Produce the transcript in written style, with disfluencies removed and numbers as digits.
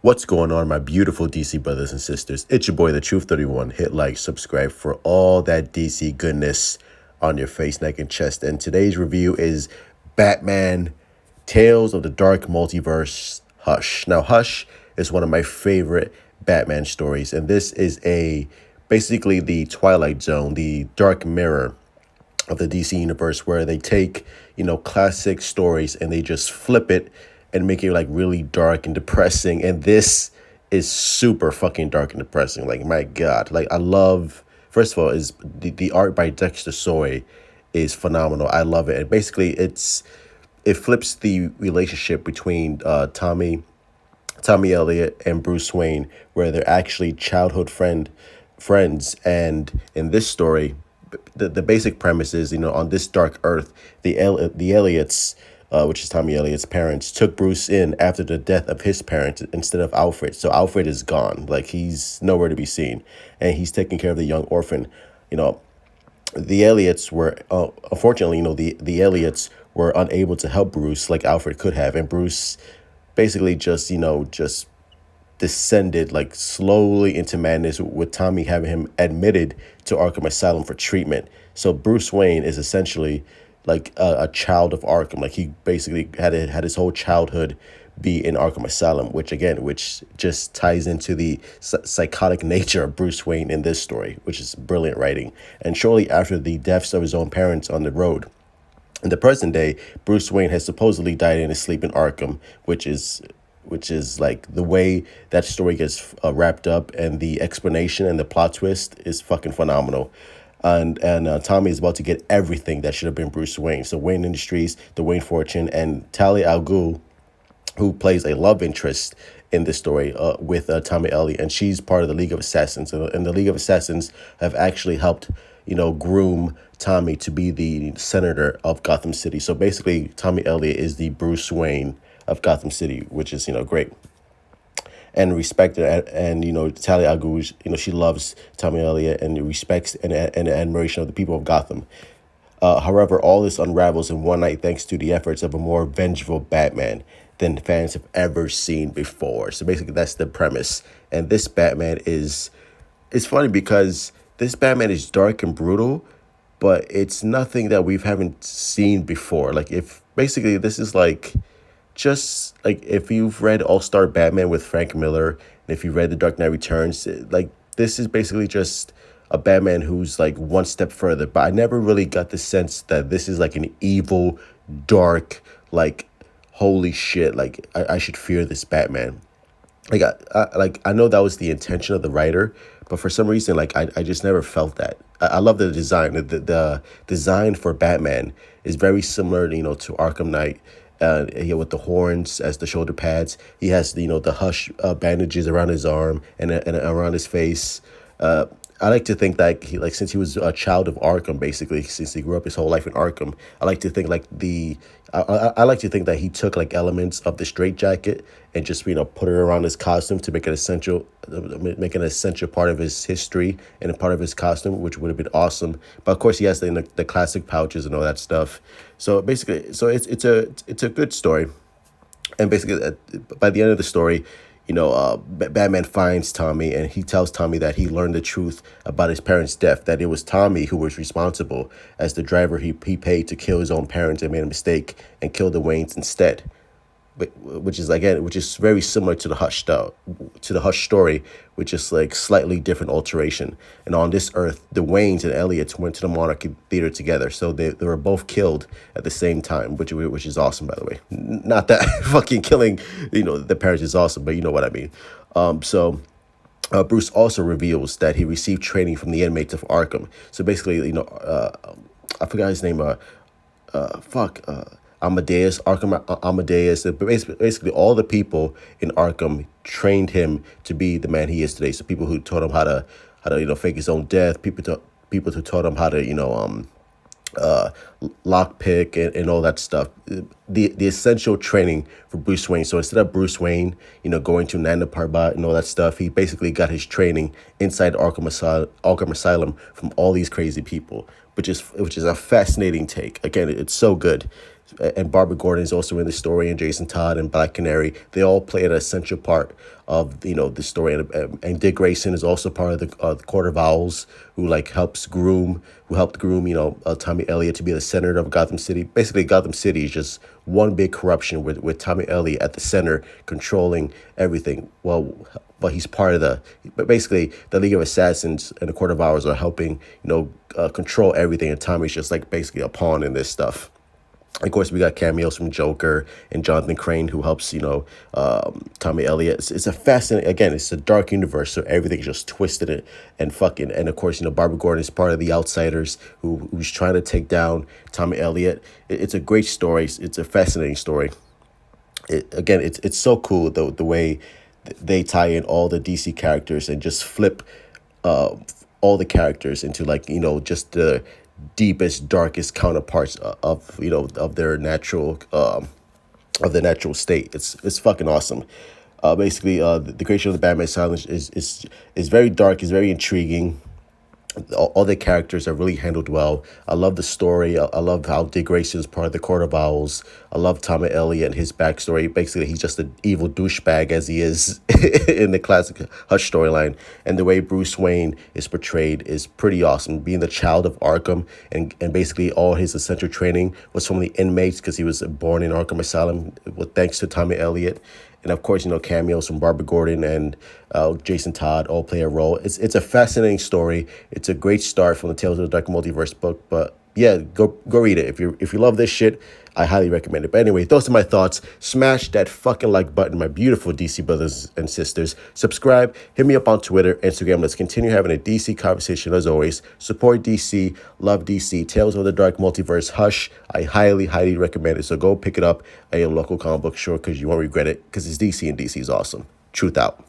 What's going on, my beautiful DC brothers and sisters? It's your boy, the Truth 31. Hit like, subscribe for all that DC goodness on your face, neck, and chest. And today's review is Batman Tales of the Dark Multiverse Hush. Now, Hush is one of my favorite Batman stories, and this is basically the Twilight Zone, the dark mirror of the DC universe, where they take, classic stories and they just flip it and make it like really dark and depressing. And this is super fucking dark and depressing. Like, my God, like I love, first of all, is the art by Dexter Soy is phenomenal. I love it. And basically it flips the relationship between Tommy Elliot and Bruce Wayne, where they're actually childhood friends. And in this story, the basic premise is, on this dark Earth, the Elliots, which is Tommy Elliott's parents, took Bruce in after the death of his parents instead of Alfred. So Alfred is gone, like he's nowhere to be seen, and he's taking care of the young orphan. The Elliots were, unfortunately, the Elliots were unable to help Bruce like Alfred could have, and Bruce basically just descended like slowly into madness, with Tommy having him admitted to Arkham Asylum for treatment. So Bruce Wayne is essentially like a child of Arkham. Like he basically had his whole childhood be in Arkham Asylum, which just ties into the psychotic nature of Bruce Wayne in this story, which is brilliant writing. And shortly after the deaths of his own parents on the road, in the present day, Bruce Wayne has supposedly died in his sleep in Arkham, which is like the way that story gets wrapped up, and the explanation and the plot twist is fucking phenomenal. And Tommy is about to get everything that should have been Bruce Wayne. So Wayne Industries, the Wayne fortune, and Talia al Ghul, who plays a love interest in this story with Tommy Elliot, and she's part of the League of Assassins. And the League of Assassins have actually helped, groom Tommy to be the senator of Gotham City. So basically, Tommy Elliot is the Bruce Wayne of Gotham City, which is, great and respected. And Talia al Ghul, she loves Tommy Elliot and respects and admiration of the people of Gotham. However, all this unravels in one night thanks to the efforts of a more vengeful Batman than fans have ever seen before. So basically, that's the premise. And this Batman it's funny because this Batman is dark and brutal, but it's nothing that we haven't seen before. Like, if basically this is like, just like if you've read All-Star Batman with Frank Miller, and if you read The Dark Knight Returns, like this is basically just a Batman who's like one step further. But I never really got the sense that this is like an evil, dark, like holy shit, like I should fear this Batman. Like I know that was the intention of the writer, but for some reason, like I just never felt that. I love the design. The design for Batman is very similar, to Arkham Knight. With the horns as the shoulder pads, he has the hush bandages around his arm and around his face. I like to think that since he was a child of Arkham, basically, since he grew up his whole life in Arkham, I like to think I like to think that he took like elements of the straitjacket and just put it around his costume to make an essential part of his history and a part of his costume, which would have been awesome. But of course, he has the classic pouches and all that stuff. So basically, it's a good story. And basically, by the end of the story, Batman finds Tommy, and he tells Tommy that he learned the truth about his parents' death, that it was Tommy who was responsible as the driver he paid to kill his own parents and made a mistake and killed the Waynes instead. But which is very similar to the Hush story, which is like slightly different alteration. And on this Earth, the Waynes and Elliots went to the Monarchy Theater together, so they were both killed at the same time, which is awesome, by the way. Not that fucking killing, the parents is awesome, but you know what I mean. Bruce also reveals that he received training from the inmates of Arkham. So basically, I forgot his name. Amadeus, Arkham Amadeus. Basically, all the people in Arkham trained him to be the man he is today. So people who taught him how to fake his own death. People who taught him how to lockpick and all that stuff. The essential training for Bruce Wayne. So instead of Bruce Wayne, going to Nanda Parbat and all that stuff, he basically got his training inside Arkham Asylum from all these crazy people, which is a fascinating take. Again, it's so good. and Barbara Gordon is also in the story, and Jason Todd and Black Canary. They all play an essential part of the story, and Dick Grayson is also part of the Court of Owls, who like who helped groom Tommy Elliott to be the senator of Gotham City. Basically, Gotham City is just one big corruption with Tommy Elliott at the center controlling everything. Well, but he's part of but basically the League of Assassins and the Court of Owls are helping control everything, and Tommy's just like basically a pawn in this stuff. Of course, we got cameos from Joker and Jonathan Crane, who helps, Tommy Elliott. It's a fascinating, again, it's a dark universe, so everything's just twisted and fucking. And of course, Barbara Gordon is part of the Outsiders, who's trying to take down Tommy Elliott. It's a great story. It's a fascinating story. It's so cool, the way they tie in all the DC characters and just flip all the characters into just the deepest, darkest counterparts of their natural state. It's fucking awesome. Basically, the creation of the Batman Asylum is very dark. Is very intriguing. All the characters are really handled well. I love the story. I love how Dick Grayson is part of the Court of Owls. I love Tommy Elliott and his backstory. Basically, he's just an evil douchebag as he is in the classic Hush storyline. And the way Bruce Wayne is portrayed is pretty awesome. Being the child of Arkham, and basically all his essential training was from the inmates because he was born in Arkham Asylum, thanks to Tommy Elliott. And of course, cameos from Barbara Gordon and Jason Todd all play a role. It's a fascinating story. It's a great start from the Tales of the Dark Multiverse book. But yeah, go read it. If you love this shit, I highly recommend it. But anyway, those are my thoughts. Smash that fucking like button, my beautiful DC brothers and sisters. Subscribe. Hit me up on Twitter, Instagram. Let's continue having a DC conversation as always. Support DC. Love DC. Tales of the Dark Multiverse. Hush. I highly, highly recommend it. So go pick it up at your local comic book store because you won't regret it, because it's DC and DC is awesome. Truth out.